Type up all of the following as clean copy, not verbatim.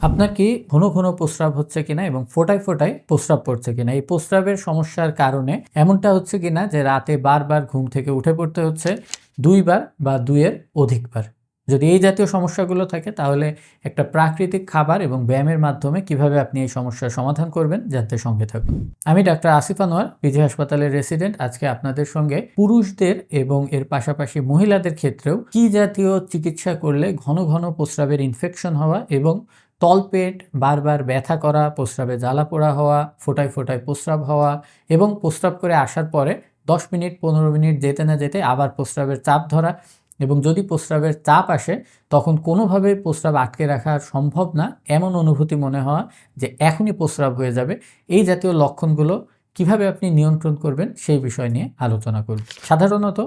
আপনার কি ঘন ঘন প্রস্রাব হচ্ছে কিনা এবং ফোঁটায় ফোঁটায় প্রস্রাব পড়ছে কিনা? এই প্রস্রাবের সমস্যার কারণে এমনটা হচ্ছে কিনা যে রাতে বারবার ঘুম থেকে উঠে পড়তে হচ্ছে ২ বার বা ২ এর অধিকবার? যদি এই জাতীয় সমস্যাগুলো থাকে তাহলে একটা প্রাকৃতিক খাবার এবং ব্যায়ামের মাধ্যমে কিভাবে আপনি এই সমস্যার সমাধান করবেন জানতে সঙ্গে থাকুন। আমি ডাক্তার আসিফ আনোয়ার, পিজি হাসপাতালের রেসিডেন্ট। আজকে আপনাদের সঙ্গে পুরুষদের এবং এর পাশাপাশি মহিলাদের ক্ষেত্রেও কি জাতীয় চিকিৎসা করলে ঘন ঘন প্রস্রাবের ইনফেকশন হওয়া এবং তলপেট বারবার ব্যথা করা, প্রস্রাবে জ্বালা-পোড়া হওয়া, ফোঁটায় ফোঁটায় প্রস্রাব হওয়া এবং প্রস্রাব করে আসার পরে ১০ মিনিট ১৫ মিনিট যেতে না যেতে আবার প্রস্রাবের চাপ ধরা এবং যদি প্রস্রাবের চাপ আসে তখন কোনোভাবেই প্রস্রাব আটকে রাখা সম্ভব না, এমন অনুভূতি মনে হওয়া যে এখনই প্রস্রাব হয়ে যাবে। এই জাতীয় লক্ষণগুলো কিভাবে আপনি নিয়ন্ত্রণ করবেন সেই বিষয় নিয়ে আলোচনা করব। সাধারণত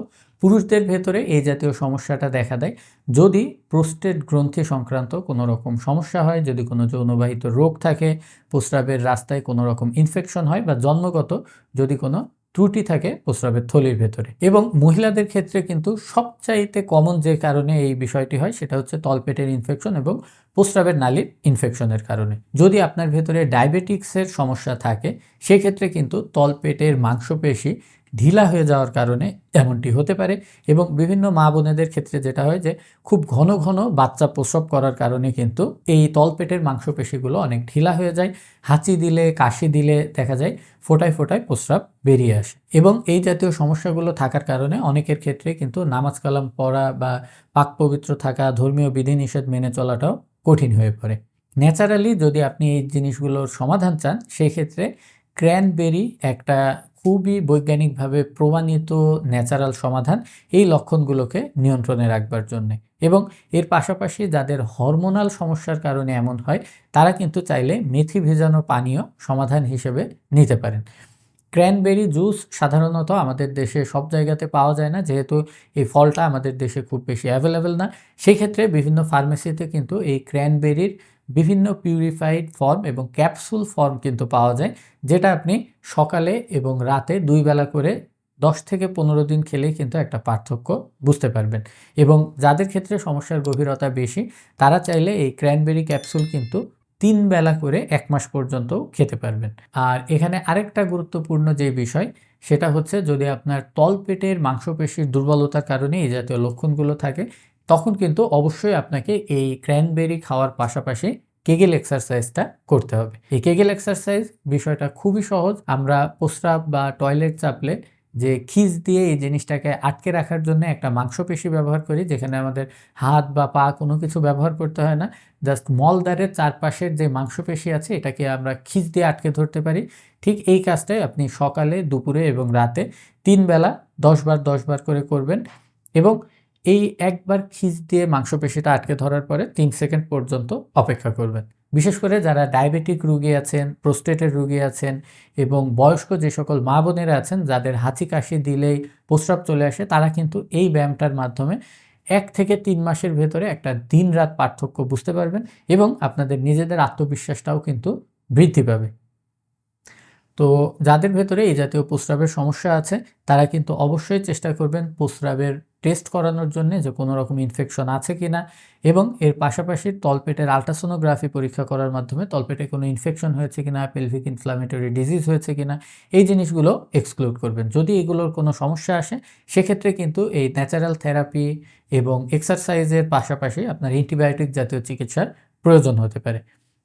পুরুষদের ভেতরে এই জাতীয় সমস্যাটা দেখা দেয় যদি প্রোস্টেট গ্রন্থি সংক্রান্ত কোনো রকম সমস্যা হয়, যদি কোনো যৌনবাহিত রোগ থাকে, প্রস্রাবের রাস্তায় কোনো রকম ইনফেকশন হয় বা জন্মগত যদি কোনো ত্রুটি থাকে প্রস্রাবের থলির ভেতরে। এবং মহিলাদের ক্ষেত্রে কিন্তু সবচাইতে কমন যে কারণে এই বিষয়টি হয় সেটা হচ্ছে তলপেটের ইনফেকশন এবং প্রস্রাবের নালীর ইনফেকশনের কারণে। যদি আপনার ভেতরে ডায়াবেটিক্সের সমস্যা থাকে সেক্ষেত্রে কিন্তু তলপেটের মাংসপেশি ঢিলা হয়ে যাওয়ার কারণে এমনটি হতে পারে এবং বিভিন্ন মা বোনেদের ক্ষেত্রে যেটা হয় যে খুব ঘন ঘন বাচ্চা প্রসব করার কারণে কিন্তু এই তলপেটের মাংসপেশিগুলো অনেক ঢিলা হয়ে যায়। হাঁচি দিলে, কাশি দিলে দেখা যায় ফোঁটায় ফোঁটায় প্রস্রাব বেরিয়ে আসে এবং এই জাতীয় সমস্যাগুলো থাকার কারণে অনেকের ক্ষেত্রে কিন্তু নামাজ কালাম পড়া বা পাক পবিত্র থাকা, ধর্মীয় বিধিনিষেধ মেনে চলাটাও কঠিন হয়ে পড়ে। ন্যাচারালি যদি আপনি এই জিনিসগুলোর সমাধান চান সেক্ষেত্রে ক্র্যানবেরি একটা খুবই বৈজ্ঞানিকভাবে প্রমাণিত ন্যাচারাল সমাধান এই লক্ষণগুলোকে নিয়ন্ত্রণে রাখবার জন্যে। এবং এর পাশাপাশি যাদের হরমোনাল সমস্যার কারণে এমন হয় তারা কিন্তু চাইলে মেথি ভেজানো পানীয় সমাধান হিসেবে নিতে পারেন। ক্র্যানবেরি জুস সাধারণত আমাদের দেশে সব জায়গাতে পাওয়া যায় না, যেহেতু এই ফলটা আমাদের দেশে খুব বেশি অ্যাভেলেবেল না। সেক্ষেত্রে বিভিন্ন ফার্মেসিতে কিন্তু এই ক্র্যানবেরির বিভিন্ন পিউরিফাইড ফর্ম এবং ক্যাপসুল ফর্ম কিন্তু পাওয়া যায়, যেটা আপনি সকালে এবং রাতে ২ বেলা করে ১০ থেকে ১৫ দিন খেলেই কিন্তু একটা পার্থক্য বুঝতে পারবেন। এবং যাদের ক্ষেত্রে সমস্যার গভীরতা বেশি তারা চাইলে এই ক্র্যানবেরি ক্যাপসুল কিন্তু ৩ বেলা করে ১ মাস পর্যন্ত খেতে পারবেন। আর এখানে আরেকটা গুরুত্বপূর্ণ যে বিষয় সেটা হচ্ছে যদি আপনার তলপেটের মাংসপেশির দুর্বলতার কারণে এই জাতীয় লক্ষণগুলো থাকে তখন কিন্তু অবশ্যই আপনাকে এই ক্র্যানবেরি খাওয়ার পাশাপাশি কেগেল এক্সারসাইজটা করতে হবে। এই কেগেল এক্সারসাইজ বিষয়টা খুবই সহজ। আমরা প্রস্রাব বা টয়লেট চাপলে যে খিঁচ দিয়ে এই জিনিসটাকে আটকে রাখার জন্য একটা মাংসপেশি ব্যবহার করি, যেখানে আমাদের হাত বা পা কোনো কিছু ব্যবহার করতে হয় না। জাস্ট মলদ্বারের চারপাশের যে মাংসপেশি আছে এটাকে আমরা খিঁচ দিয়ে আটকে ধরতে পারি। ঠিক এই কাজটাই আপনি সকালে, দুপুরে এবং রাতে ৩ বেলা ১০ বার ১০ বার করে করবেন এবং এই একবার খিঁচ দিয়ে মাংসপেশিটা আটকে ধরার পরে ৩ সেকেন্ড পর্যন্ত অপেক্ষা করবেন। বিশেষ করে যারা ডায়াবেটিক রোগী আছেন, প্রোস্টেটের রোগী আছেন এবং বয়স্ক যে সকল মা বোনেরা আছেন যাদের হাঁচি কাশি দিলেই প্রস্রাব চলে আসে তারা কিন্তু এই ব্যায়ামটার মাধ্যমে ১ থেকে ৩ মাসের ভেতরে একটা দিন-রাত পার্থক্য বুঝতে পারবেন এবং আপনাদের নিজেদের আত্মবিশ্বাসটাও কিন্তু বৃদ্ধি পাবে। তো যাদের ভেতরে এই জাতীয় প্রস্রাবের সমস্যা আছে তারা কিন্তু অবশ্যই চেষ্টা করবেন প্রস্রাবের টেস্ট করানোর জন্যে যে কোনো রকম ইনফেকশন আছে কিনা এবং এর পাশাপাশি তলপেটের আল্ট্রাসোনোগ্রাফি পরীক্ষা করার মাধ্যমে তলপেটে কোনো ইনফেকশন হয়েছে কিনা, পেলভিক ইনফ্ল্যামেটরি ডিজিজ হয়েছে কিনা এই জিনিসগুলো এক্সক্লুড করবেন। যদি এগুলোর কোনো সমস্যা আসে সেক্ষেত্রে কিন্তু এই ন্যাচারাল থেরাপি এবং এক্সারসাইজের পাশাপাশি আপনার অ্যান্টিবায়োটিক জাতীয় চিকিৎসার প্রয়োজন হতে পারে।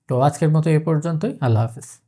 তো আজকের মতো এ পর্যন্তই। আল্লাহ হাফেজ।